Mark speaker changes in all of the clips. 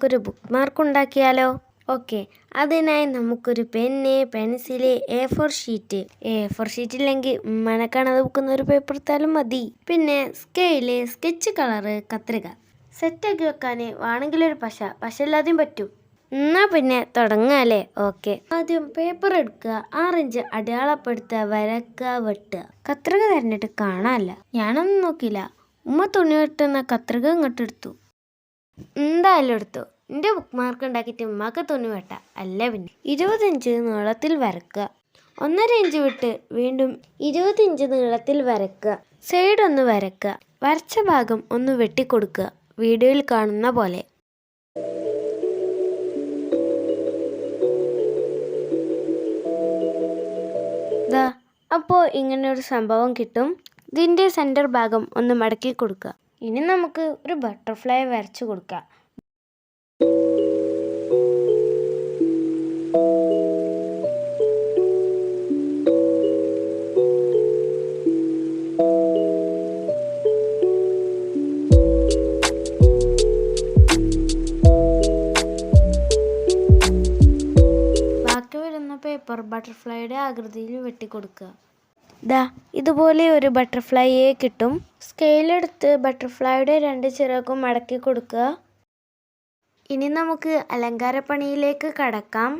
Speaker 1: നമുക്കൊരു book mark ഉണ്ടാക്കിയാലോ? Okay, അതിനായി നമുക്കൊരു pen, pencil, A4 sheet. A4 sheet ഇല്ലെങ്കിൽ മനക്കാണത് വെക്കുന്ന ഒരു പേപ്പർ എടുത്താലും മതി. പിന്നെ സ്കെയില്, സ്കെച്ച് കളറ്, കത്രിക. സെറ്റാക്കി വെക്കാൻ വേണമെങ്കിൽ ഒരു പശ ഇല്ലാതെയും പറ്റും. എന്നാ പിന്നെ തുടങ്ങാല്ലേ? ഓക്കെ, ആദ്യം പേപ്പർ എടുക്കുക, 6 ഇഞ്ച് അടയാളപ്പെടുത്തുക, വരക്കുക, വെട്ടുക. കത്രിക തരഞ്ഞിട്ട് കാണാനല്ല, ഞാനൊന്നും നോക്കിയില്ല. ഉമ്മ തുണി വെട്ടുന്ന കത്രിക ഇങ്ങോട്ട് എടുത്തു. എന്തായാലും എടുത്തു. എൻ്റെ ബുക്ക് മാർക്ക് ഉണ്ടാക്കിയിട്ട് ഉമ്മക്ക് തുണി വെട്ടാം, അല്ല പിന്നെ. 20 ഇഞ്ച് നീളത്തിൽ വരക്കുക. 1.5 ഇഞ്ച് വിട്ട് വീണ്ടും 20 ഇഞ്ച് നീളത്തിൽ വരക്കുക. സൈഡ് ഒന്ന് വരക്കുക. വരച്ച ഭാഗം ഒന്ന് വെട്ടിക്കൊടുക്കുക, വീഡിയോയിൽ കാണുന്ന പോലെ. അപ്പോൾ ഇങ്ങനെ ഒരു സംഭവം കിട്ടും. ഇതിൻ്റെ സെൻറ്റർ ഭാഗം ഒന്ന് മടക്കി കൊടുക്കുക. ഇനി നമുക്ക് ഒരു ബട്ടർഫ്ലൈ വരച്ചു കൊടുക്കാം. ബാക്കി വരുന്ന പേപ്പർ ബട്ടർഫ്ലൈയുടെ ആകൃതിയിൽ വെട്ടിക്കൊടുക്കുക. ഇതുപോലെ ഒരു ബട്ടർഫ്ലൈയെ കിട്ടും. സ്കെയിലെടുത്ത് ബട്ടർഫ്ലൈയുടെ 2 ചിറകും മടക്കി കൊടുക്കുക. ഇനി നമുക്ക് അലങ്കാരപ്പണിയിലേക്ക് കടക്കാം.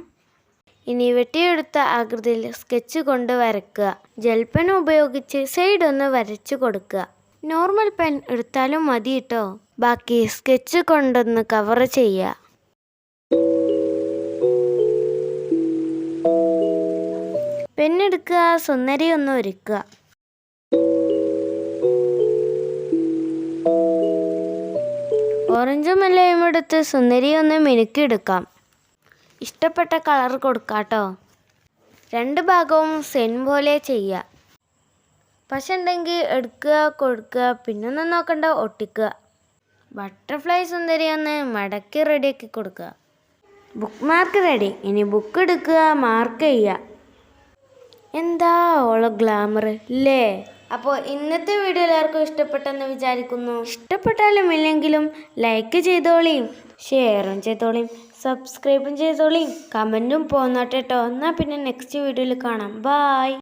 Speaker 1: ഇനി വെട്ടിയെടുത്ത ആകൃതിയിൽ സ്കെച്ച് കൊണ്ട് വരയ്ക്കുക. ജെൽ പെൻ ഉപയോഗിച്ച് സൈഡ് ഒന്ന് വരച്ചു കൊടുക്കുക. നോർമൽ പെൻ എടുത്താലും മതി കേട്ടോ. ബാക്കി സ്കെച്ച് കൊണ്ടൊന്ന് കവർ ചെയ്യുക. പെന്നെടുക്കുക, സുന്ദരി ഒന്ന് ഒരുക്കുക. ഓറഞ്ചും വെള്ളയും എടുത്ത് സുന്ദരി ഒന്ന് മിനുക്കിയെടുക്കാം. ഇഷ്ടപ്പെട്ട കളർ കൊടുക്കാട്ടോ. 2 ഭാഗവും സെയിം പോലെ ചെയ്യുക. പശ ഉണ്ടെങ്കിൽ എടുക്കുക, കൊടുക്കുക, പിന്നൊന്നും നോക്കണ്ട, ഒട്ടിക്കുക. ബട്ടർഫ്ലൈ സുന്ദരി ഒന്ന് മടക്കി റെഡിയാക്കി കൊടുക്കുക. Book mark ready. ഇനി ബുക്ക് എടുക്കുക, മാർക്ക് ചെയ്യുക. എന്താ ഓളോ ഗ്ലാമർ ഇല്ലേ? അപ്പോൾ ഇന്നത്തെ വീഡിയോ എല്ലാവർക്കും ഇഷ്ടപ്പെട്ടെന്ന് വിചാരിക്കുന്നു. ഇഷ്ടപ്പെട്ടാലും ഇല്ലെങ്കിലും ലൈക്ക് ചെയ്തോളിയും, ഷെയറും ചെയ്തോളിയും, സബ്സ്ക്രൈബും ചെയ്തോളിയും, കമൻറ്റും പോന്നോട്ടെ കേട്ടോ. എന്നാൽ പിന്നെ നെക്സ്റ്റ് വീഡിയോയിൽ കാണാം. ബായ്.